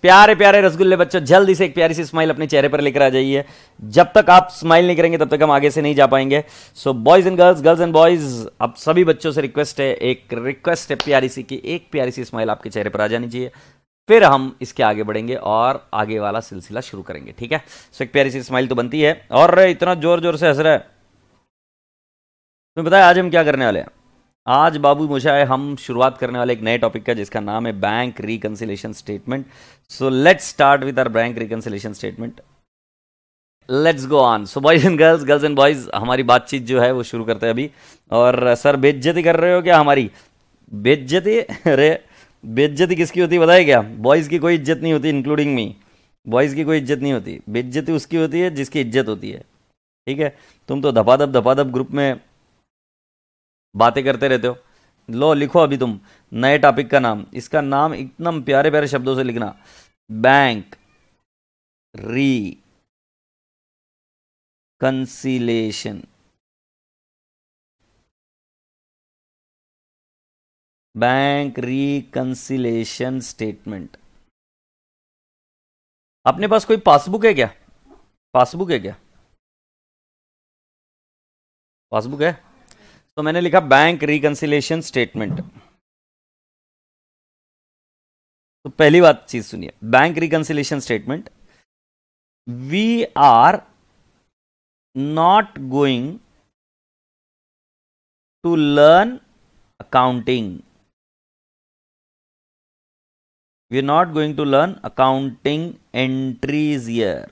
प्यारे प्यारे रसगुल्ले बच्चों, जल्दी से एक प्यारी सी स्माइल अपने चेहरे पर लेकर आ जाइए। जब तक आप स्माइल नहीं करेंगे तब तक हम आगे से नहीं जा पाएंगे। सो boys and girls, girls and boys, अब सभी बच्चों से रिक्वेस्ट है प्यारी सी कि एक प्यारी सी स्माइल आपके चेहरे पर आ जानी चाहिए। फिर हम इसके आगे बढ़ेंगे और आगे वाला सिलसिला शुरू करेंगे, ठीक है। सो एक प्यारी सी स्माइल तो बनती है। और इतना जोर जोर से हंस रहा है, तुम्हें बताया आज हम क्या करने वाले हैं? आज बाबू मोशाय हम शुरुआत करने वाले एक नए टॉपिक का, जिसका नाम है bank reconciliation statement. So let's start with our bank reconciliation statement. Let's go on. So boys and girls, girls and boys, हमारी बातचीत जो है वो शुरू करते हैं अभी। और सर बेइज्जती कर रहे हो क्या हमारी? बेइज्जती? अरे बेइज्जती किसकी होती है बताए क्या? बॉयज की कोई इज्जत नहीं होती, इंक्लूडिंग मी। बॉयज की कोई इज्जत नहीं होती, बेइज्जती उसकी होती है जिसकी इज्जत होती है, ठीक है। तुम तो धपाधप ग्रुप में बातें करते रहते हो। लो लिखो अभी तुम नए टॉपिक का नाम। इसका नाम एकदम प्यारे प्यारे शब्दों से लिखना, bank reconciliation. Bank reconciliation statement. अपने पास कोई पासबुक है क्या? पासबुक है क्या? पासबुक है तो मैंने लिखा बैंक रिकंसिलेशन स्टेटमेंट। तो पहली बात चीज सुनिए, bank reconciliation statement. We are not going to learn accounting. We are not going to learn accounting entries here.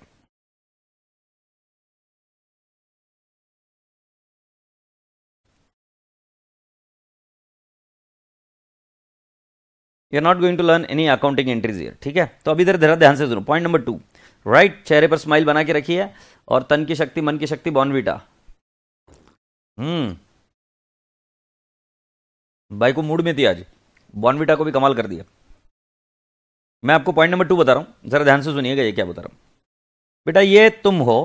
You are not going to learn any accounting entries here. ठीक है, तो अभी इधर जरा ध्यान से सुनो। पॉइंट नंबर 2, राइट, चेहरे पर स्माइल बना के रखिए और तन की शक्ति मन की शक्ति बॉर्नवीटा। भाई को मूड में थी आज, बॉर्नवीटा को भी कमाल कर दिया। मैं आपको पॉइंट नंबर 2 बता रहा हूं, जरा ध्यान से सुनिएगा ये क्या बता रहा हूं। बेटा ये तुम हो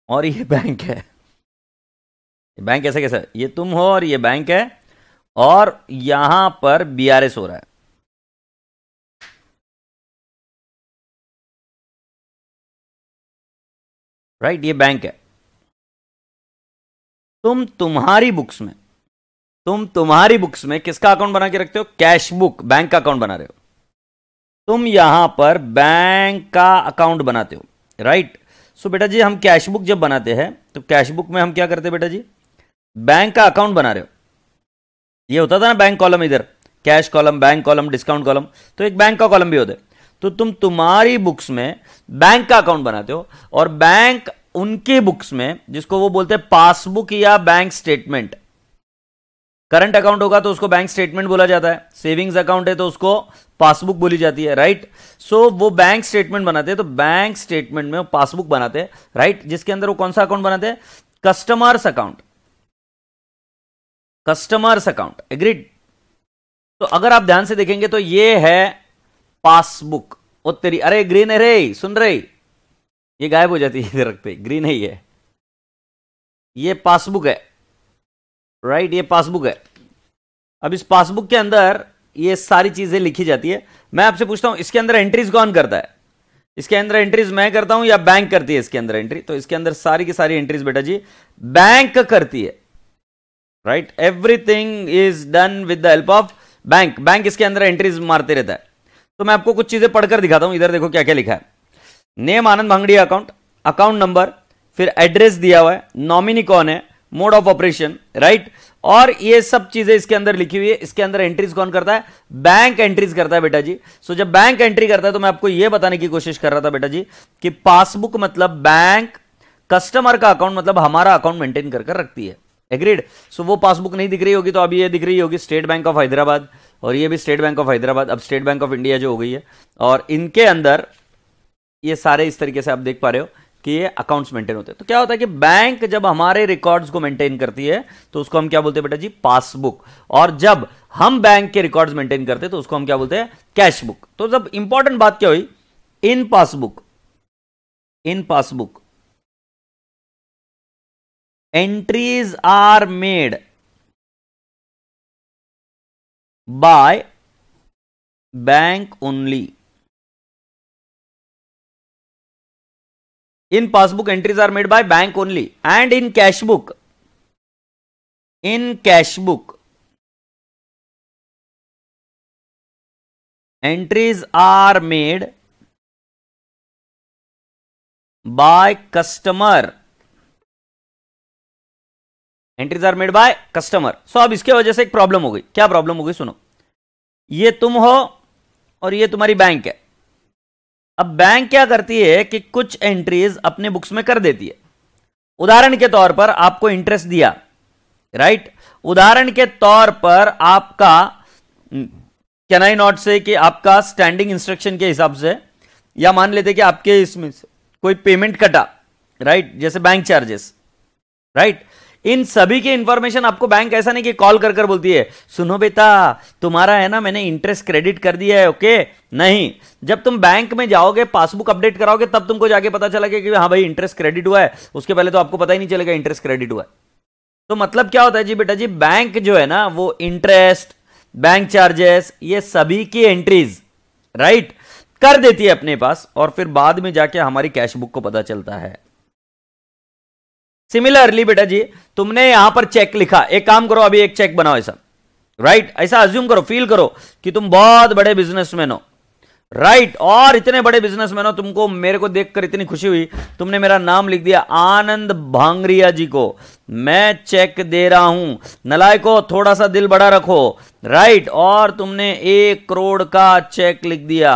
और ये बैंक है। बैंक ऐसे कैसा है? ये तुम हो और ये बैंक है, और यहां पर बीआरएस हो रहा है, राइट। ये बैंक है। तुम तुम्हारी बुक्स में किसका अकाउंट बना के रखते हो? कैश बुक, बैंक का अकाउंट बना रहे हो। तुम यहां पर बैंक का अकाउंट बनाते हो, राइट। सो बेटा जी हम कैश बुक जब बनाते हैं तो कैश बुक में हम क्या करते हैं बेटा जी? बैंक का अकाउंट बना रहे हो। ये होता था ना बैंक कॉलम, इधर cash column, bank column, discount column, तो एक बैंक का कॉलम भी होता है। तो तुम तुम्हारी बुक्स में बैंक का अकाउंट बनाते हो, और बैंक उनके बुक्स में, जिसको वो बोलते हैं पासबुक या बैंक स्टेटमेंट। करंट अकाउंट होगा तो उसको बैंक स्टेटमेंट बोला जाता है, सेविंग्स अकाउंट है तो उसको पासबुक बोली जाती है, राइट। सो वो बैंक स्टेटमेंट बनाते हैं, तो बैंक स्टेटमेंट में पासबुक बनाते हैं, राइट, जिसके अंदर वो कौन सा अकाउंट बनाते हैं? Customers account, customers account, agreed. तो अगर आप ध्यान से देखेंगे तो ये है पासबुक। ओ तेरी, अरे ग्रीन है रे, सुन रहे, ये गायब हो जाती है इधर रखते, ग्रीन है ये पासबुक है, राइट, ये पासबुक है। अब इस पासबुक के अंदर ये सारी चीजें लिखी जाती है। मैं आपसे पूछता हूं इसके अंदर एंट्रीज कौन करता है? इसके अंदर एंट्रीज मैं करता हूं या बैंक करती है इसके अंदर एंट्री? तो इसके अंदर सारी की सारी एंट्रीज बेटा जी बैंक करती है, right. Everything is done with the help of bank. Bank इसके अंदर एंट्रीज मारते रहता है। तो मैं आपको कुछ चीजें पढ़कर दिखाता हूं। इधर देखो क्या क्या लिखा है। नेम आनंद भांगड़िया अकाउंट, अकाउंट नंबर, फिर एड्रेस दिया हुआ है, नॉमिनी कौन है, मोड ऑफ ऑपरेशन, राइट, और ये सब चीजें इसके अंदर लिखी हुई है। इसके अंदर एंट्रीज कौन करता है? बैंक एंट्रीज करता है बेटा जी। सो जब बैंक एंट्री करता है तो मैं आपको यह बताने की कोशिश कर रहा था बेटा जी कि पासबुक मतलब बैंक, कस्टमर का अकाउंट मतलब हमारा अकाउंट मेंटेन कर रखती है, एग्रीड। सो वो पासबुक नहीं दिख रही होगी तो अभी ये दिख रही होगी स्टेट बैंक ऑफ हैदराबाद, और ये भी स्टेट बैंक ऑफ हैदराबाद, अब स्टेट बैंक ऑफ इंडिया जो हो गई है। और इनके अंदर ये सारे इस तरीके से आप देख पा रहे हो कि ये अकाउंट्स मेंटेन होते हैं। तो क्या होता है कि बैंक जब हमारे रिकॉर्ड्स को मेंटेन करती है तो उसको हम क्या बोलते हैं बेटा जी? पासबुक। और जब हम बैंक के रिकॉर्ड्स मेंटेन करते हैं तो उसको हम क्या बोलते हैं? Cash book. तो जब इंपॉर्टेंट बात क्या हुई, in passbook entries are made by bank only. In passbook entries are made by bank only and in cashbook entries are made by customer. Entries are made by customer. So अब इसके वजह से एक problem हो गई। क्या problem हो गई सुनो, ये तुम हो और ये तुम्हारी बैंक है। अब बैंक क्या करती है कि कुछ एंट्रीज अपने बुक्स में कर देती है। उदाहरण के तौर पर आपको इंटरेस्ट दिया, राइट। उदाहरण के तौर पर आपका कैन आई नॉट से कि आपका स्टैंडिंग इंस्ट्रक्शन के हिसाब से, या मान लेते कि आपके इसमें से कोई पेमेंट कटा, राइट, जैसे बैंक चार्जेस, राइट। इन सभी की इंफॉर्मेशन आपको बैंक ऐसा नहीं कि कॉल कर कर बोलती है सुनो बेटा तुम्हारा है ना मैंने इंटरेस्ट क्रेडिट कर दिया है, ओके। नहीं, जब तुम बैंक में जाओगे पासबुक अपडेट कराओगे तब तुमको जाके पता चलेगा कि हाँ भाई इंटरेस्ट क्रेडिट हुआ है। उसके पहले तो आपको पता ही नहीं चलेगा इंटरेस्ट क्रेडिट हुआ है। तो मतलब क्या होता है जी बेटा जी, बैंक जो है ना वो इंटरेस्ट, बैंक चार्जेस, ये सभी की एंट्रीज, राइट, कर देती है अपने पास और फिर बाद में जाके हमारी कैश बुक को पता चलता है। सिमिलरली बेटा जी तुमने यहां पर चेक लिखा, एक काम करो अभी एक चेक बनाओ ऐसा, राइट, ऐसा अज्यूम करो, फील करो कि तुम बहुत बड़े बिजनेसमैन हो, राइट, और इतने बड़े बिजनेसमैन हो, तुमको मेरे को देखकर इतनी खुशी हुई, तुमने मेरा नाम लिख दिया आनंद भांगरिया जी को मैं चेक दे रहा हूं। नलायको थोड़ा सा दिल बड़ा रखो, राइट, और तुमने 1 करोड़ का चेक लिख दिया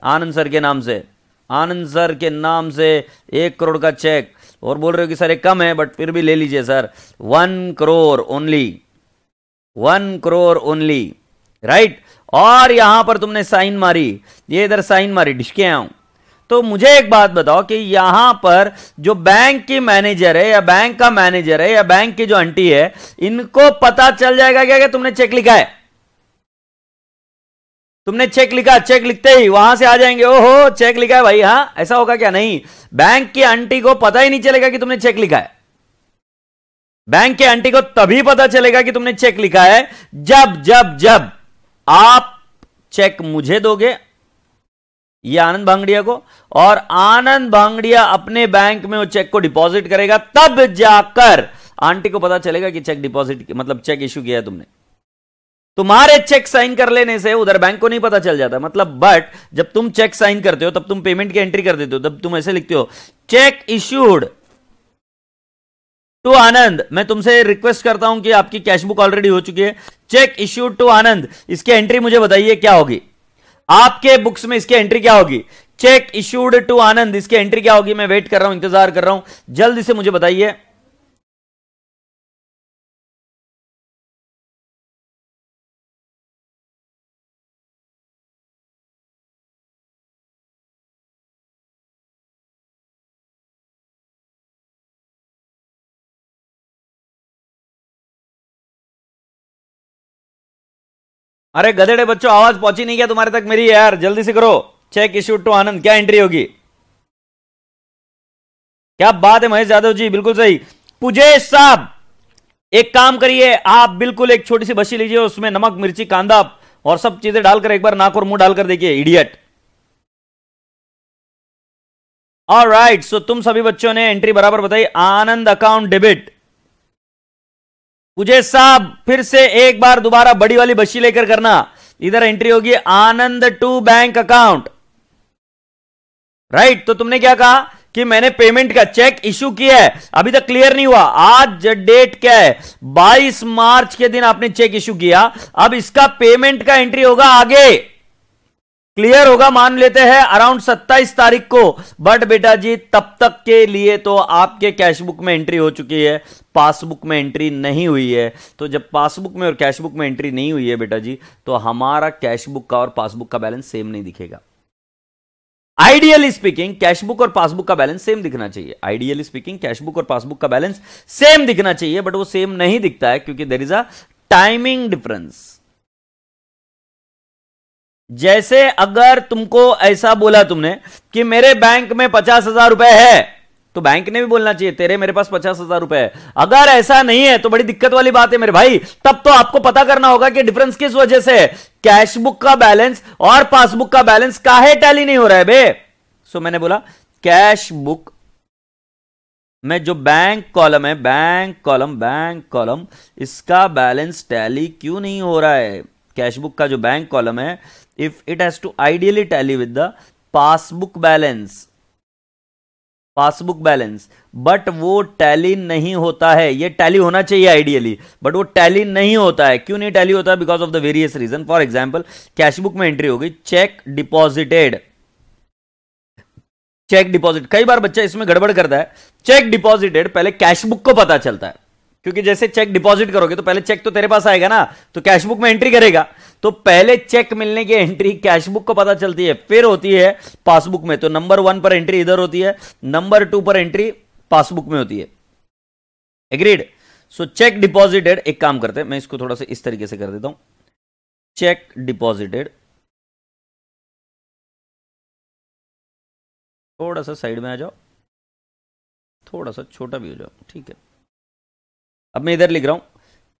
आनंद सर के नाम से, आनंद सर के नाम से 1 करोड़ का चेक, और बोल रहे हो कि सर एक कम है बट फिर भी ले लीजिए sir, 1 crore only, 1 crore only, right. और यहां पर तुमने साइन मारी, ये इधर साइन मारी, ढिशके आऊं। तो मुझे एक बात बताओ कि यहां पर जो बैंक की मैनेजर है या बैंक का मैनेजर है या बैंक की जो आंटी है, इनको पता चल जाएगा क्या कि तुमने चेक लिखा है? तुमने चेक लिखा, चेक लिखते ही वहां से आ जाएंगे ओहो चेक लिखा है भाई, हाँ ऐसा होगा क्या? नहीं, बैंक की आंटी को पता ही नहीं चलेगा कि तुमने चेक लिखा है। बैंक की आंटी को तभी पता चलेगा कि तुमने चेक लिखा है जब जब जब आप चेक मुझे दोगे, ये आनंद भांगड़िया को, और आनंद भांगड़िया अपने बैंक में वो चेक को डिपॉजिट करेगा, तब जाकर आंटी को पता चलेगा कि चेक डिपॉजिट मतलब चेक इश्यू किया है तुमने। तुम्हारे चेक साइन कर लेने से उधर बैंक को नहीं पता चल जाता, मतलब बट जब तुम चेक साइन करते हो तब तुम पेमेंट की एंट्री कर देते हो, तब तुम ऐसे लिखते हो चेक इश्यूड टू आनंद। मैं तुमसे रिक्वेस्ट करता हूं कि आपकी कैश बुक ऑलरेडी हो चुकी है, चेक इश्यूड टू आनंद, इसकी एंट्री मुझे बताइए क्या होगी आपके बुक्स में, इसकी एंट्री क्या होगी? चेक इश्यूड टू आनंद, इसकी एंट्री क्या होगी? मैं वेट कर रहा हूं, इंतजार कर रहा हूं, जल्दी से मुझे बताइए। अरे गधेड़े बच्चों, आवाज पहुंची नहीं क्या तुम्हारे तक मेरी यार? जल्दी से करो, चेक इश्यूड टू आनंद, क्या एंट्री होगी? क्या बात है महेश यादव जी, बिल्कुल सही। पुजेश साहब एक काम करिए, आप बिल्कुल एक छोटी सी बशी लीजिए, उसमें नमक मिर्ची कांदा और सब चीजें डालकर एक बार नाक और मुंह डालकर देखिए, इडियट। ऑलराइट, सो तुम सभी बच्चों ने एंट्री बराबर बताई, आनंद अकाउंट डेबिट। पुजेश साहब फिर से एक बार दोबारा बड़ी वाली बशी लेकर करना, इधर एंट्री होगी आनंद टू बैंक अकाउंट, राइट। तो तुमने क्या कहा कि मैंने पेमेंट का चेक इश्यू किया है, अभी तक क्लियर नहीं हुआ, आज डेट क्या है? 22 मार्च के दिन आपने चेक इश्यू किया, अब इसका पेमेंट का एंट्री होगा आगे, क्लियर होगा मान लेते हैं अराउंड 27 तारीख को, बट बेटा जी तब तक के लिए तो आपके कैश बुक में एंट्री हो चुकी है, पासबुक में एंट्री नहीं हुई है। तो जब पासबुक में और कैश बुक में एंट्री नहीं हुई है बेटा जी, तो हमारा कैश बुक का और पासबुक का बैलेंस सेम नहीं दिखेगा। आइडियली स्पीकिंग कैश बुक और पासबुक का बैलेंस सेम दिखना चाहिए, आइडियली स्पीकिंग कैश बुक और पासबुक का बैलेंस सेम दिखना चाहिए, बट वो सेम नहीं दिखता है क्योंकि there is a timing difference. जैसे अगर तुमको ऐसा बोला तुमने कि मेरे बैंक में 50,000 रुपए है, तो बैंक ने भी बोलना चाहिए तेरे मेरे पास 50,000 रुपए है। अगर ऐसा नहीं है तो बड़ी दिक्कत वाली बात है मेरे भाई, तब तो आपको पता करना होगा कि डिफरेंस किस वजह से है। कैश बुक का बैलेंस और पासबुक का बैलेंस काहे टैली नहीं हो रहा है बे। सो मैंने बोला कैश बुक में जो बैंक कॉलम है, बैंक कॉलम इसका बैलेंस टैली क्यों नहीं हो रहा है। कैश बुक का जो बैंक कॉलम है, if it has to ideally tally with the passbook balance, but वो टैली नहीं होता है। ये टैली होना चाहिए आइडियली, बट वो टैली नहीं होता है। क्यों नहीं टैली होता है? Because of the various reason. For example, cash book में एंट्री हो गई चेक डिपॉजिटेड। कई बार बच्चा इसमें गड़बड़ करता है। चेक डिपॉजिटेड पहले कैश बुक को पता चलता है, क्योंकि जैसे चेक डिपॉजिट करोगे तो पहले चेक तो तेरे पास आएगा ना, तो कैश बुक में एंट्री करेगा, तो पहले चेक मिलने की एंट्री कैश बुक को पता चलती है, फिर होती है पासबुक में। तो नंबर 1 पर एंट्री इधर होती है, नंबर 2 पर एंट्री पासबुक में होती है। एग्रीड? सो चेक डिपॉजिटेड, एक काम करते हैं, मैं इसको थोड़ा सा इस तरीके से कर देता हूं। चेक डिपॉजिटेड, थोड़ा सा साइड में आ जाओ, थोड़ा सा छोटा भी हो जाओ, ठीक है। अब मैं इधर लिख रहा हूं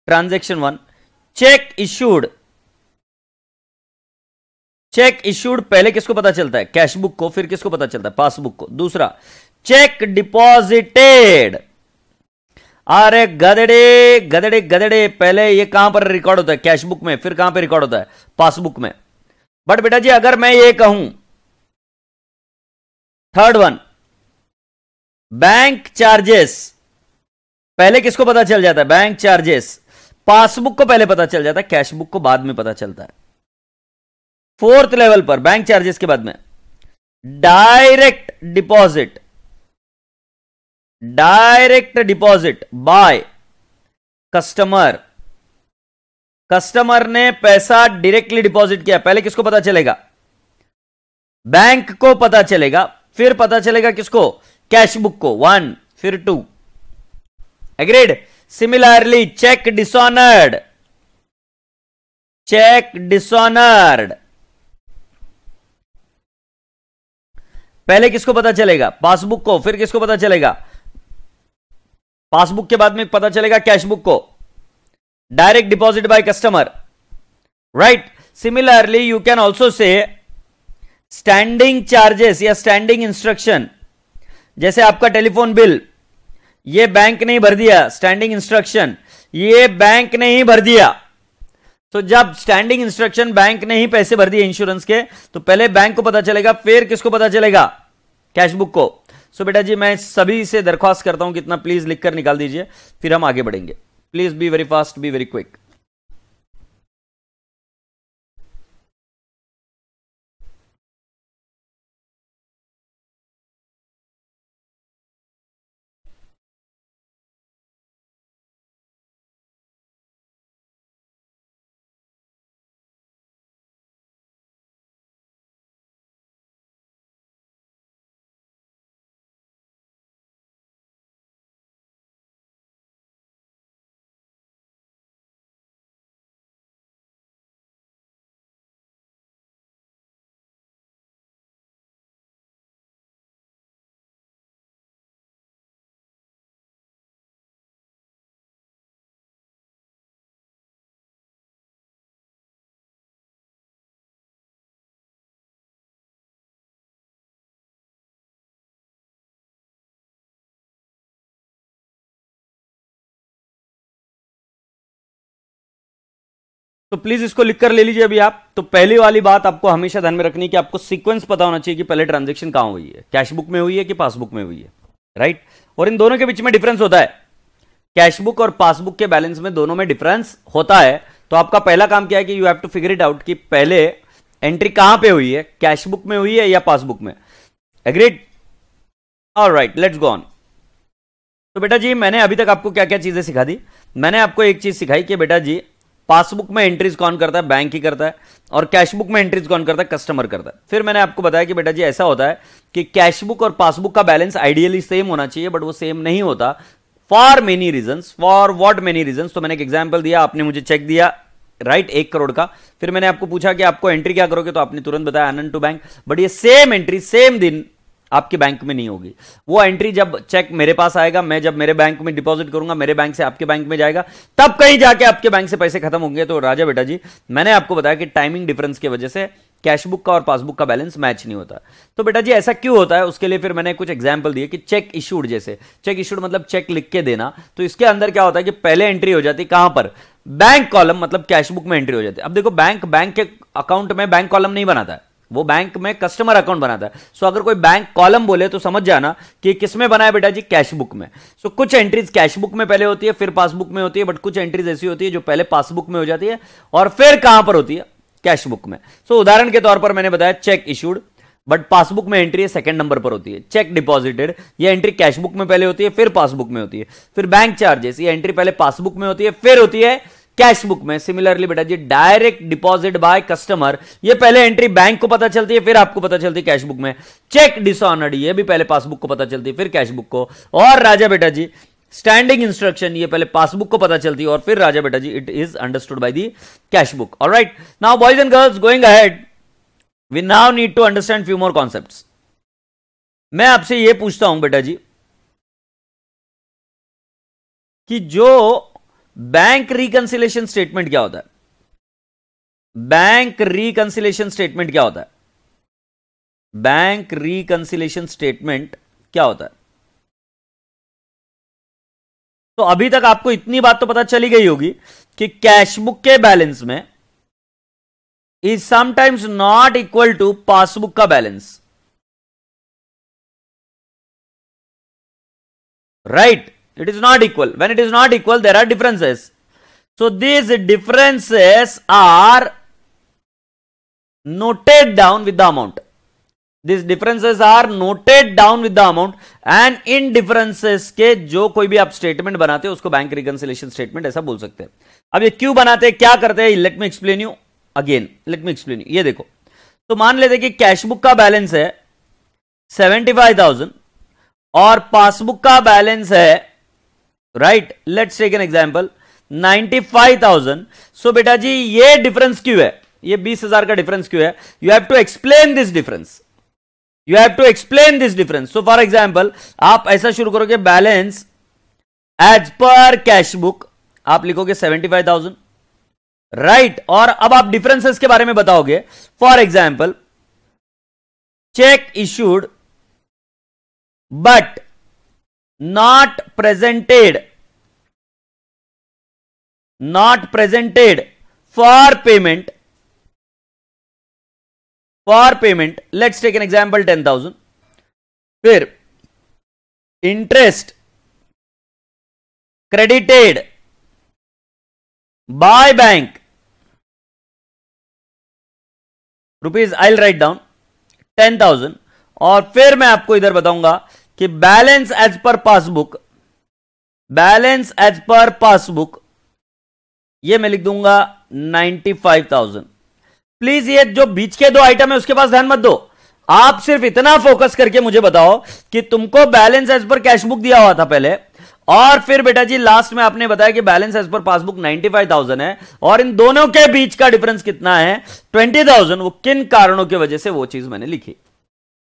ट्रांजैक्शन 1, चेक इश्यूड पहले किसको पता चलता है? कैश बुक को। फिर किसको पता चलता है? पासबुक को। दूसरा चेक डिपॉजिटेड, अरे गधड़े, पहले ये कहां पर रिकॉर्ड होता है? कैश बुक में। फिर कहां पर रिकॉर्ड होता है? पासबुक में। बट बेटा जी अगर मैं ये कहूं, थर्ड वन, बैंक चार्जेस, पहले किसको पता चल जाता है? Bank charges. पासबुक को पहले पता चल जाता है, कैश बुक को बाद में पता चलता है। फोर्थ लेवल पर बैंक चार्जेस के बाद में direct deposit by customer. Customer ने पैसा डायरेक्टली डिपॉजिट किया, पहले किसको पता चलेगा? बैंक को पता चलेगा, फिर पता चलेगा किसको? कैश बुक को। 1 फिर 2। एग्रीड? सिमिलरली चेक डिसऑनर्ड, पहले किसको पता चलेगा? पासबुक को। फिर किसको पता चलेगा? पासबुक के बाद में पता चलेगा कैश बुक को। Direct deposit by customer, right? Similarly you can also say standing charges या स्टैंडिंग इंस्ट्रक्शन। जैसे आपका टेलीफोन बिल, ये बैंक ने ही भर दिया, स्टैंडिंग इंस्ट्रक्शन, ये बैंक ने ही भर दिया। तो जब स्टैंडिंग इंस्ट्रक्शन बैंक ने ही पैसे भर दिए इंश्योरेंस के, तो पहले बैंक को पता चलेगा, फिर किसको पता चलेगा? कैश बुक को। सो बेटा जी मैं सभी से दरख्वास्त करता हूं कि इतना प्लीज लिखकर निकाल दीजिए, फिर हम आगे बढ़ेंगे। Please be very fast, be very quick. तो प्लीज इसको लिखकर ले लीजिए अभी आप। तो पहली वाली बात आपको हमेशा ध्यान में रखनी है कि आपको सीक्वेंस पता होना चाहिए कि पहले ट्रांजैक्शन कहां हुई है, कैश बुक में हुई है कि पासबुक में हुई है, राइट? और इन दोनों के बीच में डिफरेंस होता है। कैश बुक और पासबुक के बैलेंस में दोनों में डिफरेंस होता है। तो आपका पहला काम क्या है कि you have to figure it out कि पहले एंट्री कहां पे हुई है, कैश बुक में हुई है या पासबुक में। Agreed? Alright, let's go on. तो बेटा जी मैंने अभी तक आपको क्या क्या चीजें सिखा दी। मैंने आपको एक चीज सिखाई कि बेटा जी पासबुक में एंट्रीज कौन करता है? बैंक ही करता है। और कैश बुक में एंट्रीज कौन करता है? कस्टमर करता है। फिर मैंने आपको बताया कि बेटा जी ऐसा होता है कि कैश बुक और पासबुक का बैलेंस आइडियली सेम होना चाहिए, बट वो सेम नहीं होता for many reasons. For what many reasons? तो मैंने एक एग्जांपल दिया, आपने मुझे चेक दिया, राइट, 1 करोड़ का। फिर मैंने आपको पूछा कि आपको एंट्री क्या करोगे, तो आपने तुरंत बताया आनंद टू बैंक। बट ये सेम एंट्री सेम दिन आपके बैंक में नहीं होगी। वो एंट्री जब चेक मेरे पास आएगा, मैं जब मेरे बैंक में डिपॉजिट करूंगा, मेरे बैंक से आपके बैंक में जाएगा, तब कहीं जाके आपके बैंक से पैसे खत्म होंगे। तो राजा बेटा जी, मैंने आपको बताया कि टाइमिंग डिफरेंस की वजह से कैश बुक का और पासबुक का बैलेंस मैच नहीं होता। तो बेटा जी ऐसा क्यों होता है, उसके लिए फिर मैंने कुछ एग्जांपल दिए कि चेक इशूड, जैसे चेक इशूड मतलब चेक लिख के देना, तो इसके अंदर क्या होता है कि पहले एंट्री हो जाती है कहां पर, बैंक कॉलम, मतलब कैश बुक में एंट्री हो जाती है। अब देखो बैंक के अकाउंट में बैंक कॉलम नहीं बनाता है, वो बैंक में कस्टमर अकाउंट बनाता है। सो अगर कोई बैंक कॉलम बोले तो समझ जाना कि किसमें बना है बेटा जी, कैश बुक में। सो कुछ एंट्रीज कैश बुक में पहले होती है, फिर पासबुक में होती है, बट कुछ एंट्रीज ऐसी होती है जो पहले पासबुक में हो जाती है और फिर कहां पर होती है, कैश बुक में। सो उदाहरण के तौर पर मैंने बताया चेक इशूड, बट पासबुक में एंट्री सेकंड नंबर पर होती है। चेक डिपॉजिटेड, ये एंट्री कैश बुक में पहले होती है, फिर पासबुक में होती है। फिर बैंक चार्जेस, ये एंट्री पहले पासबुक में होती है, फिर होती है कैश बुक में। सिमिलरली बेटा जी डायरेक्ट डिपॉजिट बाय कस्टमर, ये पहले एंट्री बैंक को पता चलती है, फिर आपको पता चलती है कैश बुक में। चेक डिसऑनर्ड, ये भी पहले पासबुक को पता चलती है, फिर कैश बुक को। और राजा बेटा जी स्टैंडिंग इंस्ट्रक्शन, ये पहले पासबुक को पता चलती है और फिर राजा बेटा जी it is understood by the cash book. Alright, now boys and girls, going ahead, we now need to understand few more concepts. मैं आपसे ये पूछता हूं बेटा जी कि जो बैंक रिकंसिलेशन स्टेटमेंट क्या होता है, बैंक रिकंसिलेशन स्टेटमेंट क्या होता है, बैंक रिकंसिलेशन स्टेटमेंट क्या होता है। तो अभी तक आपको इतनी बात तो पता चली गई होगी कि कैश बुक के बैलेंस में is sometimes not equal to passbook का balance, right? It is not equal. When it is not equal, there are differences. So these differences are noted down with the amount. These differences are noted down with the amount. And in differences के जो कोई भी आप statement बनाते हो उसको bank reconciliation statement ऐसा बोल सकते हैं। अब ये क्यों बनाते हैं, क्या करते हैं, let me explain you again, let me explain you. ये देखो, तो मान लेते कि कैश बुक का बैलेंस है 75,000 और पासबुक का बैलेंस है, right, let's take an example 95,000। So बेटा जी ये डिफरेंस क्यों है, ये 20,000 का डिफरेंस क्यों है, you have to explain this difference, you have to explain this difference. So for example आप ऐसा शुरू करोगे, balance as per cash book, आप लिखोगे 75,000, राइट, और अब आप डिफरेंसेस के बारे में बताओगे। For example check issued but not presented for payment, let's take an example 10,000। फिर interest credited by bank rupees, I'll write down 10,000, और फिर मैं आपको इधर बताऊंगा कि balance as per passbook, balance as per passbook ये मैं लिख दूंगा 95,000। प्लीज ये जो बीच के दो आइटम है उसके पास ध्यान मत दो, आप सिर्फ इतना फोकस करके मुझे बताओ कि तुमको balance as per cash book दिया हुआ था पहले, और फिर बेटा जी लास्ट में आपने बताया कि बैलेंस एज पर पासबुक 95,000 है, और इन दोनों के बीच का डिफरेंस कितना है 20,000। वो किन कारणों की वजह से वो चीज मैंने लिखी।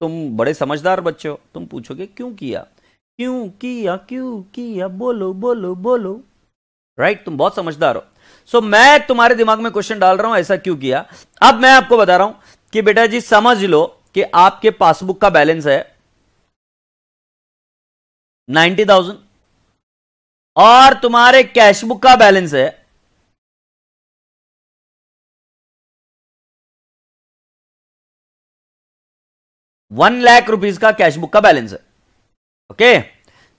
तुम बड़े समझदार बच्चे हो, तुम पूछोगे क्यों किया, क्यों किया, क्यों किया, बोलो बोलो बोलो, राइट, तुम बहुत समझदार हो। सो मैं तुम्हारे दिमाग में क्वेश्चन डाल रहा हूं ऐसा क्यों किया। अब मैं आपको बता रहा हूं कि बेटा जी समझ लो कि आपके पासबुक का बैलेंस है 90,000 और तुम्हारे कैश बुक का बैलेंस है 1 लाख रुपीज का कैश बुक का बैलेंस है। ओके,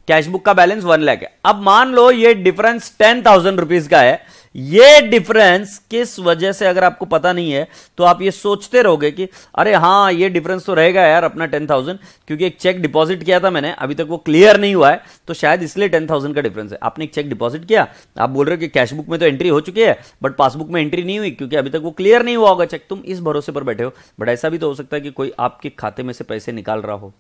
कैश बुक का बैलेंस 1 लाख है। अब मान लो ये डिफरेंस 10,000 रुपीज का है। ये डिफरेंस किस वजह से अगर आपको पता नहीं है तो आप ये सोचते रहोगे कि अरे हाँ ये डिफरेंस तो रहेगा यार अपना 10,000, क्योंकि एक चेक डिपॉजिट किया था मैंने, अभी तक वो क्लियर नहीं हुआ है, तो शायद इसलिए 10,000 का डिफरेंस है। आपने एक चेक डिपॉजिट किया, आप बोल रहे हो कि कैश बुक में तो एंट्री हो चुकी है बट पासबुक में एंट्री नहीं हुई क्योंकि अभी तक वो क्लियर नहीं हुआ होगा चेक। तुम इस भरोसे पर बैठे हो, बट ऐसा भी तो हो सकता है कि कोई आपके खाते में से पैसे निकाल रहा हो,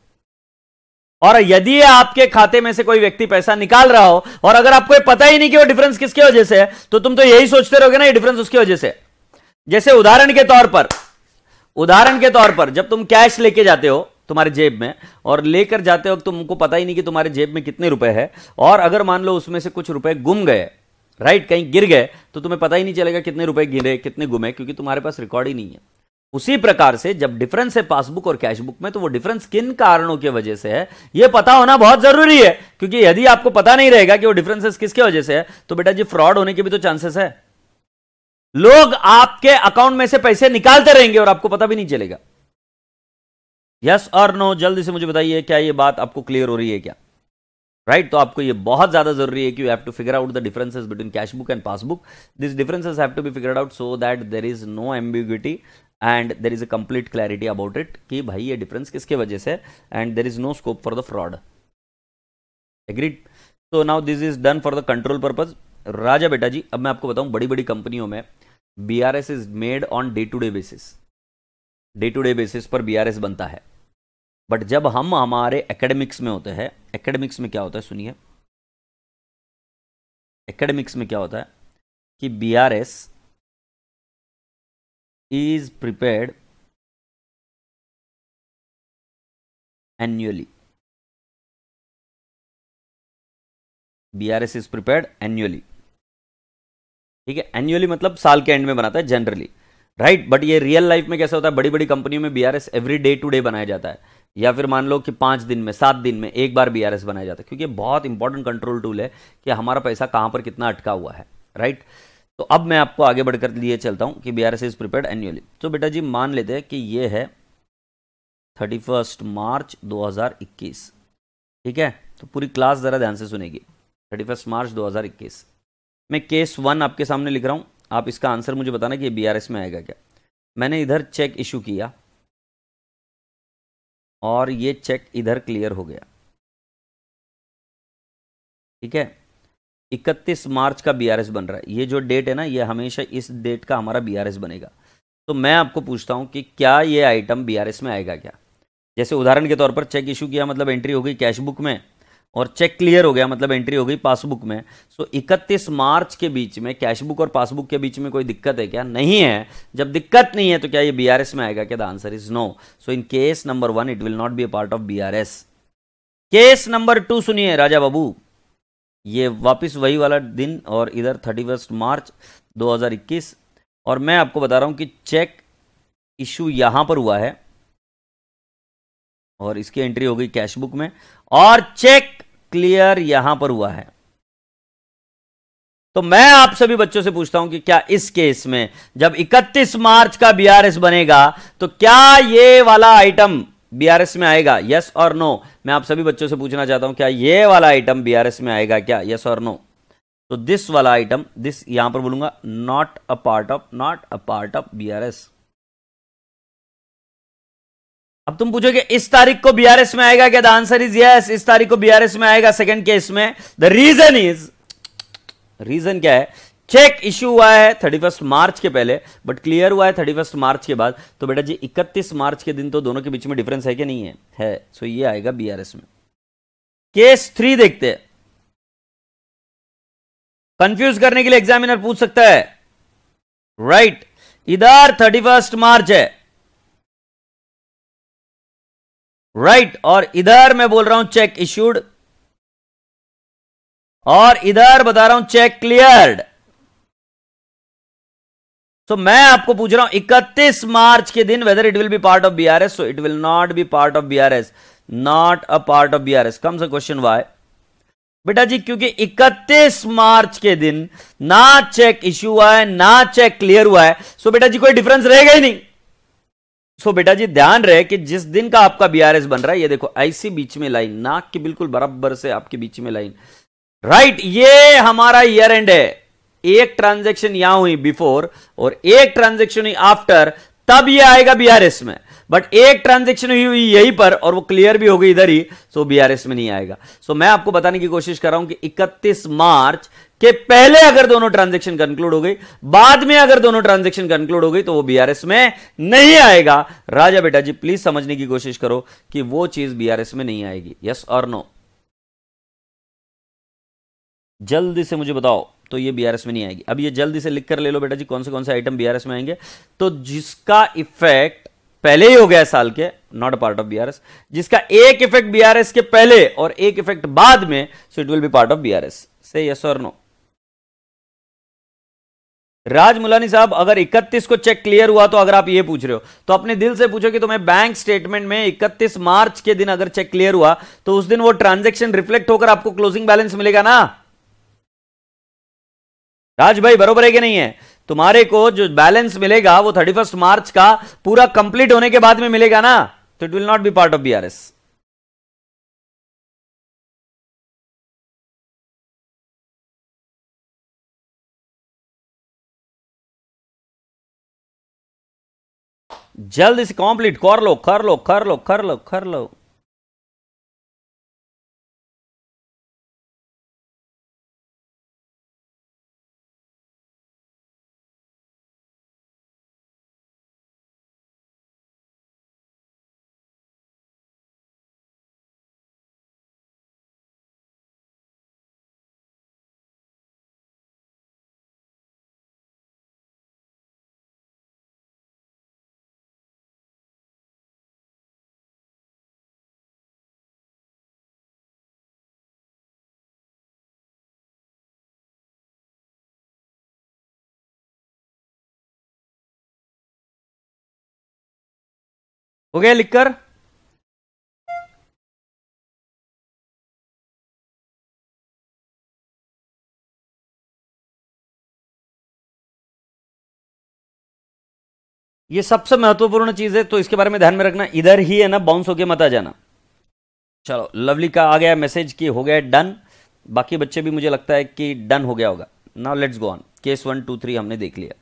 और यदि आपके खाते में से कोई व्यक्ति पैसा निकाल रहा हो और अगर आपको पता ही नहीं कि वो डिफरेंस किसके वजह से है, तो तुम तो यही सोचते रहोगे ना ये डिफरेंस उसकी वजह से। जैसे उदाहरण के तौर पर जब तुम कैश लेके जाते हो तुम्हारे जेब में, और लेकर जाते वक्त तुमको पता ही नहीं कि तुम्हारे जेब में कितने रुपए है, और अगर मान लो उसमें से कुछ रुपए गुम गए, राइट, कहीं गिर गए, तो तुम्हें पता ही नहीं चलेगा कितने रुपए गिरे कितने गुमे, क्योंकि तुम्हारे पास रिकॉर्ड ही नहीं है। उसी प्रकार से जब डिफरेंस है पासबुक और कैशबुक में, तो वो डिफरेंस किन कारणों की वजह से है ये पता होना बहुत जरूरी है, क्योंकि यदि आपको पता नहीं रहेगा कि वो डिफरेंसेस किसके वजह से है, तो बेटा जी फ्रॉड होने के भी तो चांसेस है। लोग आपके अकाउंट में से पैसे निकालते रहेंगे और आपको पता भी नहीं चलेगा। यस और नो, जल्दी से मुझे बताइए, क्या ये बात आपको क्लियर हो रही है क्या? राइट, तो आपको ये बहुत ज्यादा जरूरी है कि you have to figure out the differences between cash book and passbook. This differences have to be figured out so that there is no ambiguity and there is a complete clarity about it, कि भाई ये difference किसके वजह से, and there is no scope for the fraud. Agreed? So now this is done for the control purpose. राजा बेटा जी, अब मैं आपको बताऊं, बड़ी बड़ी कंपनियों में BRS is made on day to day basis, day to day basis पर बीआरएस बनता है। बट जब हम हमारे एकेडमिक्स में होते हैं, एकेडमिक्स में क्या होता है सुनिए, एकेडमिक्स में क्या होता है कि BRS is prepared annually, BRS is prepared annually, ठीक है, एन्युअली मतलब साल के एंड में बनाता है जनरली, राइट। बट ये रियल लाइफ में कैसा होता है, बड़ी बड़ी कंपनियों में BRS every day to day बनाया जाता है, या फिर मान लो कि 5 दिन में 7 दिन में एक बार बीआरएस बनाया जाता है, क्योंकि बहुत इंपॉर्टेंट कंट्रोल टूल है कि हमारा पैसा कहां पर कितना अटका हुआ है, राइट। तो अब मैं आपको आगे बढ़कर लिए चलता हूं कि बीआरएस इज प्रिपेयर्ड एन्युअली। तो बेटा जी मान लेते हैं कि ये है 31 मार्च 2021, ठीक है। तो पूरी क्लास जरा ध्यान से सुनेगी। 31 मार्च 2021 मैं केस 1 आपके सामने लिख रहा हूं, आप इसका आंसर मुझे बताना कि ये बीआरएस में आएगा क्या। मैंने इधर चेक इशू किया और ये चेक इधर क्लियर हो गया, ठीक है। 31 मार्च का बीआरएस बन रहा है, ये जो डेट है ना, ये हमेशा इस डेट का हमारा बीआरएस बनेगा। तो मैं आपको पूछता हूं कि क्या ये आइटम बीआरएस में आएगा क्या। जैसे उदाहरण के तौर पर चेक इशू किया मतलब एंट्री हो गई कैश बुक में, और चेक क्लियर हो गया मतलब एंट्री हो गई पासबुक में। सो 31 मार्च के बीच में कैश बुक और पासबुक के बीच में कोई दिक्कत है क्या? नहीं है। जब दिक्कत नहीं है तो क्या ये बीआरएस में आएगा क्या? The answer is no. So in case number 1 it will not be a part of BRS. Case number 2 सुनिए राजा बाबू, ये वापिस वही वाला दिन और इधर 31 मार्च 2021, और मैं आपको बता रहा हूं कि चेक इशू यहां पर हुआ है और इसकी एंट्री हो गई कैश बुक में, और चेक क्लियर यहां पर हुआ है। तो मैं आप सभी बच्चों से पूछता हूं कि क्या इस केस में जब 31 मार्च का बीआरएस बनेगा तो क्या ये वाला आइटम बीआरएस में आएगा? यस और नो। मैं आप सभी बच्चों से पूछना चाहता हूं क्या ये वाला आइटम बीआरएस में आएगा क्या? यस और नो। तो दिस वाला आइटम, दिस यहां पर बोलूंगा not a part of BRS. अब तुम पूछोगे इस तारीख को बीआरएस में आएगा क्या? द आंसर इज यस, इस तारीख को बीआरएस में आएगा सेकंड केस में। द रीजन इज, रीजन क्या है? चेक इश्यू हुआ है 31 मार्च के पहले बट क्लियर हुआ है 31 मार्च के बाद। तो बेटा जी 31 मार्च के दिन तो दोनों के बीच में डिफरेंस है कि नहीं है? है। सो ये आएगा बीआरएस में। केस 3 देखते हैं। कंफ्यूज करने के लिए एग्जामिनर पूछ सकता है, राइट, इधर 31 मार्च है, राइट, और इधर मैं बोल रहा हूं चेक इश्यूड, और इधर बता रहा हूं चेक क्लियर्ड। सो मैं आपको पूछ रहा हूं 31 मार्च के दिन whether it will be part of BRS. So it will not B part of BRS, not a part of BRS. Comes a question why? बेटा जी क्योंकि 31 मार्च के दिन ना चेक इश्यू हुआ है ना चेक क्लियर हुआ है। सो बेटा जी कोई डिफरेंस रहेगा ही नहीं। सो बेटा जी ध्यान रहे कि जिस दिन का आपका बीआरएस बन रहा है, ये देखो ऐसी बीच में लाइन, नाक के बिल्कुल बराबर से आपके बीच में लाइन, राइट, ये हमारा ईयर एंड है। एक ट्रांजैक्शन यहां हुई बिफोर और एक ट्रांजैक्शन हुई आफ्टर, तब ये आएगा बीआरएस में। बट एक ट्रांजैक्शन हुई यहीं पर और वो क्लियर भी हो गई इधर ही, सो बीआरएस में नहीं आएगा। सो मैं आपको बताने की कोशिश कर रहा हूं कि 31 मार्च के पहले अगर दोनों ट्रांजैक्शन कंक्लूड हो गई, बाद में अगर दोनों ट्रांजैक्शन कंक्लूड हो गई तो वो बीआरएस में नहीं आएगा। राजा बेटा जी प्लीज समझने की कोशिश करो कि वो चीज बीआरएस में नहीं आएगी। यस और नो? जल्दी से मुझे बताओ। तो ये बीआरएस में नहीं आएगी। अब ये जल्दी से लिख कर ले लो बेटा जी कौन से आइटम बीआरएस में आएंगे। तो जिसका इफेक्ट पहले ही हो गया साल के, not a part of BRS. जिसका एक इफेक्ट बीआरएस के पहले और एक इफेक्ट बाद में, so it will be part of BRS. से यस और नो? राज मुलानी साहब, अगर 31 को चेक क्लियर हुआ, तो अगर आप ये पूछ रहे हो तो अपने दिल से पूछो कि तुम्हें बैंक स्टेटमेंट में 31 मार्च के दिन अगर चेक क्लियर हुआ तो उस दिन वो ट्रांजैक्शन रिफ्लेक्ट होकर आपको क्लोजिंग बैलेंस मिलेगा ना? राज भाई बरोबर है कि नहीं है? तुम्हारे को जो बैलेंस मिलेगा वो 31 मार्च का पूरा कंप्लीट होने के बाद में मिलेगा ना, तो it will not B part of BRS. जल्दी से कंप्लीट कर लो, कर लो, कर लो, कर लो, कर लो। हो गया लिखकर? ये सबसे महत्वपूर्ण चीज है, तो इसके बारे में ध्यान में रखना। इधर ही है ना, बाउंस होके मत आ जाना। चलो, लवली का आ गया मैसेज कि हो गया डन। बाकी बच्चे भी मुझे लगता है कि डन हो गया होगा। Now let's go on. Case 1 2 3 हमने देख लिया।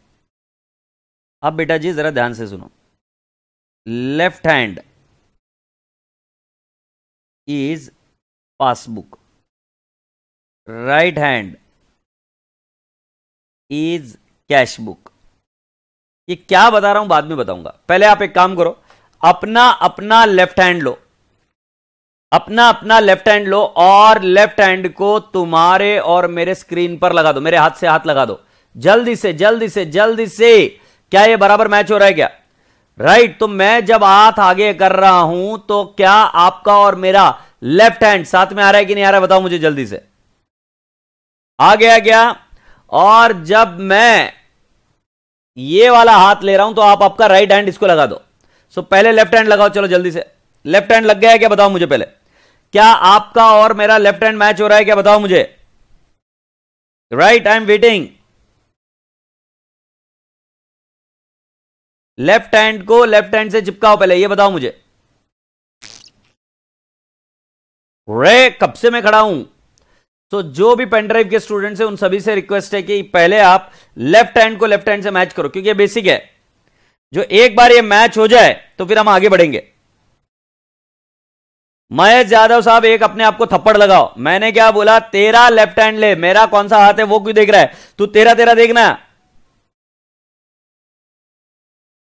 अब बेटा जी जरा ध्यान से सुनो। Left hand is passbook, right hand is cash book. ये क्या बता रहा हूं बाद में बताऊंगा। पहले आप एक काम करो, अपना अपना लेफ्ट हैंड लो, अपना अपना लेफ्ट हैंड लो और लेफ्ट हैंड को तुम्हारे और मेरे स्क्रीन पर लगा दो। मेरे हाथ से हाथ लगा दो, जल्दी से जल्दी से जल्दी से। क्या ये बराबर मैच हो रहा है क्या? राइट। तो मैं जब हाथ आगे कर रहा हूं तो क्या आपका और मेरा लेफ्ट हैंड साथ में आ रहा है कि नहीं आ रहा है? बताओ मुझे जल्दी से। आ गया क्या? और जब मैं ये वाला हाथ ले रहा हूं तो आप आपका राइट हैंड इसको लगा दो। सो पहले लेफ्ट हैंड लगाओ, चलो जल्दी से। लेफ्ट हैंड लग गया है क्या? बताओ मुझे पहले। क्या आपका और मेरा लेफ्ट हैंड मैच हो रहा है क्या? बताओ मुझे। Right, I am waiting. Left hand को लेफ्ट हैंड से चिपकाओ पहले, ये बताओ मुझे। रे कब से मैं खड़ा हूं। तो जो भी पेन ड्राइव के स्टूडेंट्स हैं उन सभी से रिक्वेस्ट है कि पहले आप लेफ्ट हैंड को लेफ्ट हैंड से मैच करो, क्योंकि ये बेसिक है। जो एक बार ये मैच हो जाए तो फिर हम आगे बढ़ेंगे। महेश यादव साहब, एक अपने आप को थप्पड़ लगाओ। मैंने क्या बोला? तेरा लेफ्ट हैंड ले, मेरा कौन सा हाथ है वो क्यों देख रहा है? तू तेरा तेरा देखना।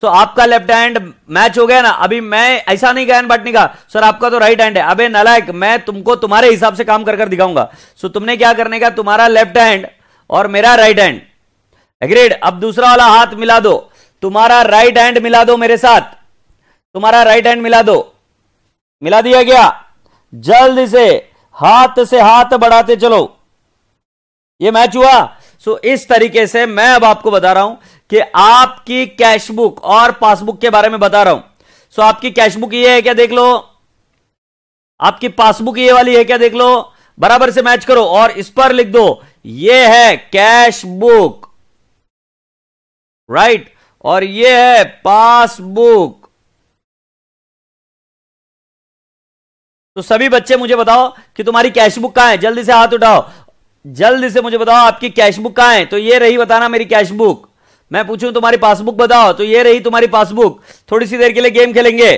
तो आपका लेफ्ट हैंड मैच हो गया ना। अभी मैं ऐसा नहीं कहा बटनी का सर आपका तो राइट हैंड है। अबे नालायक, मैं तुमको तुम्हारे हिसाब से काम कर कर दिखाऊंगा। सो तुमने क्या करने का? तुम्हारा लेफ्ट हैंड और मेरा राइट हैंड। एग्रीड। अब दूसरा वाला हाथ मिला दो, तुम्हारा राइट हैंड मिला दो मेरे साथ, तुम्हारा राइट हैंड मिला दो। मिला दिया गया? जल्दी से हाथ बढ़ाते चलो। ये मैच हुआ। सो इस तरीके से मैं अब आपको बता रहा हूं कि आपकी कैशबुक और पासबुक के बारे में बता रहा हूं। सो आपकी कैशबुक ये है क्या? देख लो। आपकी पासबुक ये वाली है क्या? देख लो। बराबर से मैच करो और इस पर लिख दो ये है कैश बुक, राइट, और ये है पासबुक। तो सभी बच्चे मुझे बताओ कि तुम्हारी कैशबुक कहां है? जल्दी से हाथ उठाओ, जल्दी से मुझे बताओ आपकी कैशबुक कहां है? तो ये रही, बताना मेरी कैशबुक। मैं पूछूं तुम्हारी पासबुक बताओ, तो ये रही तुम्हारी पासबुक। थोड़ी सी देर के लिए गेम खेलेंगे।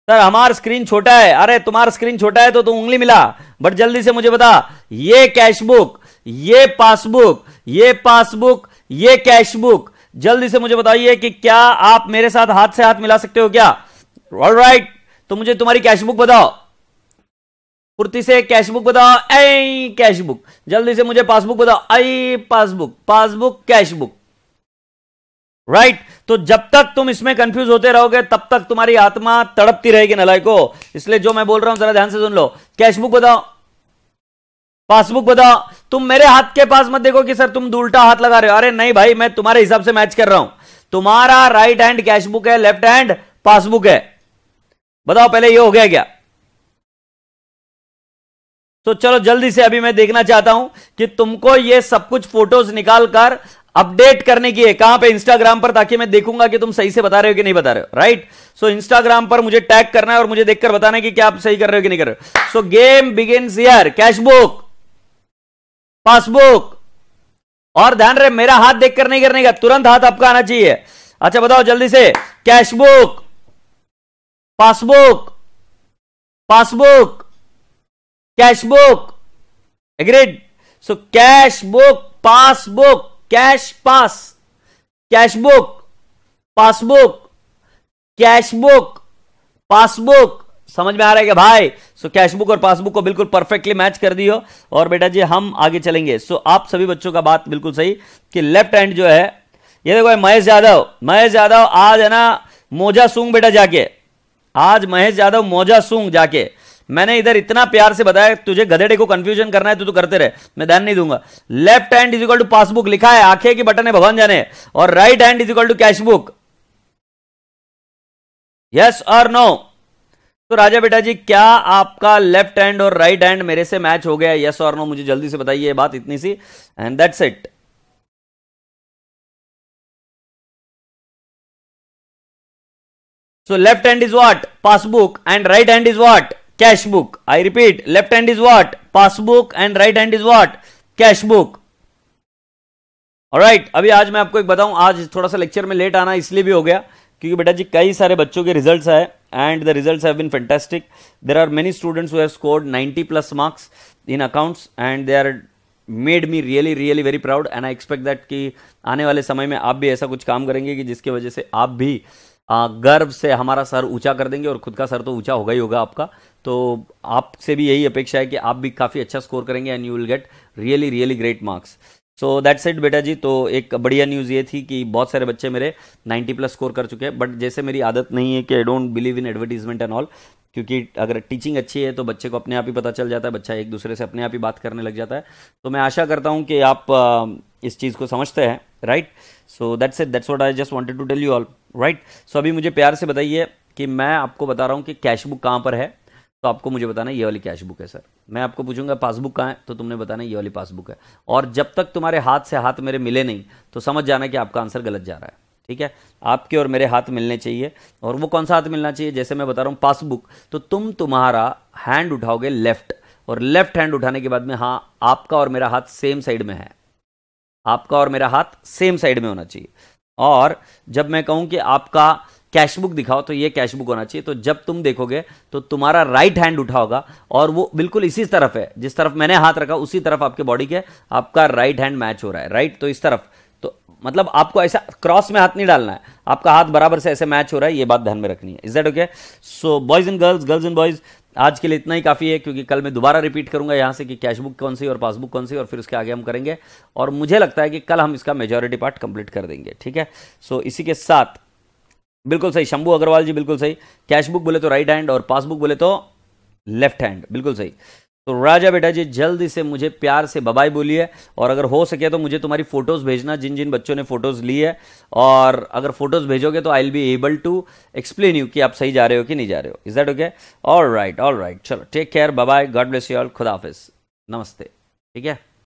सर हमारा स्क्रीन छोटा है। अरे तुम्हारा स्क्रीन छोटा है तो तुम उंगली मिला, बट जल्दी से मुझे बता। ये कैशबुक, ये पासबुक, ये पासबुक, ये कैशबुक। जल्दी से मुझे बताइए कि क्या आप मेरे साथ हाथ से हाथ मिला सकते हो क्या? ऑलराइट, तो मुझे तुम्हारी कैशबुक बताओ, फुर्ती से कैशबुक बताओ। ऐ कैशबुक। जल्दी से मुझे पासबुक बताओ। ऐ पासबुक, पासबुक, कैशबुक। राइट तो जब तक तुम इसमें कंफ्यूज होते रहोगे तब तक तुम्हारी आत्मा तड़पती रहेगी नलायको। इसलिए जो मैं बोल रहा हूं जरा ध्यान से सुन लो। कैशबुक बताओ, पासबुक बताओ। तुम मेरे हाथ के पास मत देखो कि सर तुम उल्टा हाथ लगा रहे हो। अरे नहीं भाई, मैं तुम्हारे हिसाब से मैच कर रहा हूं। तुम्हारा राइट हैंड कैशबुक है, लेफ्ट हैंड पासबुक है। बताओ पहले ये हो गया क्या? तो चलो जल्दी से अभी मैं देखना चाहता हूं कि तुमको ये सब कुछ फोटोज निकालकर अपडेट करने की है। कहां पे? इंस्टाग्राम पर, ताकि मैं देखूंगा कि तुम सही से बता रहे हो कि नहीं बता रहे हो। राइट सो इंस्टाग्राम पर मुझे टैग करना है और मुझे देखकर बताना है कि क्या आप सही कर रहे हो कि नहीं कर रहे हो। सो game begins here. Cashbook, passbook, और ध्यान रहे मेरा हाथ देखकर नहीं करने का, तुरंत हाथ आपका आना चाहिए। अच्छा बताओ जल्दी से। Cashbook, passbook, passbook, cashbook. Agreed? So cashbook, passbook, cash pass, cashbook, passbook, cashbook, passbook. समझ में आ रहा है क्या भाई? सो कैशबुक और पासबुक को बिल्कुल परफेक्टली मैच कर दियो। और बेटा जी हम आगे चलेंगे। सो आप सभी बच्चों का बात बिल्कुल सही कि लेफ्ट हैंड जो है, ये देखो महेश यादव, महेश यादव आज है ना मोजा सूंग बेटा जाके, आज महेश यादव मोजा सूंग जाके। मैंने इधर इतना प्यार से बताया, तुझे गधेड़े को कंफ्यूजन करना है तो तू करते रहे, मैं ध्यान नहीं दूंगा। Left hand is equal to passbook लिखा है, आंखें की बटन है भगवान जाने, और right hand is equal to cashbook. Yes और नो? तो राजा बेटा जी क्या आपका लेफ्ट हैंड और राइट हैंड मेरे से मैच हो गया? यस और नो मुझे जल्दी से बताइए, बात इतनी सी, and that's it. So left hand is what? Passbook, and right hand is what? Cashbook. I repeat, left hand is what? Passbook, and right hand is what? Cashbook. Alright, अभी आज मैं आपको एक बताऊं, आज थोड़ा सा लेक्चर में लेट आना इसलिए भी हो गया क्योंकि बेटा जी कई सारे बच्चों के रिजल्ट्स आए and the results have been fantastic. There are many students who have scored 90+ marks in accounts and they are made me really really very proud and I expect that कि आने वाले समय में आप भी ऐसा कुछ काम करेंगे कि जिसकी वजह से आप भी गर्व से हमारा सर ऊंचा कर देंगे, और खुद का सर तो ऊंचा होगा ही होगा आपका। तो आपसे भी यही अपेक्षा है कि आप भी काफ़ी अच्छा स्कोर करेंगे and you will get really really great marks. So that's it बेटा जी। तो एक बढ़िया न्यूज़ ये थी कि बहुत सारे बच्चे मेरे 90+ स्कोर कर चुके हैं, बट जैसे मेरी आदत नहीं है कि I don't believe in advertisement and all, क्योंकि अगर टीचिंग अच्छी है तो बच्चे को अपने आप ही पता चल जाता है, बच्चा एक दूसरे से अपने आप ही बात करने लग जाता है। तो मैं आशा करता हूँ कि आप इस चीज़ को समझते हैं। Right so that's it, that's what I just wanted to tell you all. Right so अभी मुझे प्यार से बताइए कि मैं आपको बता रहा हूँ कि कैशबुक कहाँ पर है, तो आपको मुझे बताना ये वाली कैशबुक है सर। मैं आपको पूछूंगा पासबुक कहाँ है, तो तुमने बताना ये वाली पासबुक है। और जब तक तुम्हारे हाथ से हाथ मेरे मिले नहीं तो समझ जाना कि आपका आंसर गलत जा रहा है। ठीक है, आपके और मेरे हाथ मिलने चाहिए। और वो कौन सा हाथ मिलना चाहिए? जैसे मैं बता रहा हूँ पासबुक, तो तुम्हारा हैंड उठाओगे लेफ्ट, और लेफ्ट हैंड उठाने के बाद में हाँ आपका और मेरा हाथ सेम साइड में है, आपका और मेरा हाथ सेम साइड में होना चाहिए। और जब मैं कहूं कि आपका कैशबुक दिखाओ तो ये कैशबुक होना चाहिए। तो जब तुम देखोगे तो तुम्हारा राइट हैंड उठा होगा और वो बिल्कुल इसी तरफ है, जिस तरफ मैंने हाथ रखा उसी तरफ आपके बॉडी के आपका राइट हैंड मैच हो रहा है। राइट तो इस तरफ, तो मतलब आपको ऐसा क्रॉस में हाथ नहीं डालना है, आपका हाथ बराबर से ऐसे मैच हो रहा है, ये बात ध्यान में रखनी है। Is that okay? So boys and girls, girls and boys, आज के लिए इतना ही काफ़ी है, क्योंकि कल मैं दोबारा रिपीट करूंगा यहाँ से कि कैशबुक कौन सी और पासबुक कौन सी, और फिर उसके आगे हम करेंगे। और मुझे लगता है कि कल हम इसका मेजॉरिटी पार्ट कंप्लीट कर देंगे। ठीक है, सो इसी के साथ बिल्कुल सही शंभू अग्रवाल जी, बिल्कुल सही। कैशबुक बोले तो राइट हैंड और पासबुक बोले तो लेफ्ट हैंड, बिल्कुल सही। तो राजा बेटा जी जल्दी से मुझे प्यार से बाय बोलिए, और अगर हो सके तो मुझे तुम्हारी फोटोज भेजना, जिन जिन बच्चों ने फोटोज ली है। और अगर फोटोज भेजोगे तो I will be able to explain you कि आप सही जा रहे हो कि नहीं जा रहे हो। Is that okay? All right, चलो take care, bye bye, God bless you all, खुदा हाफिज, नमस्ते। ठीक है।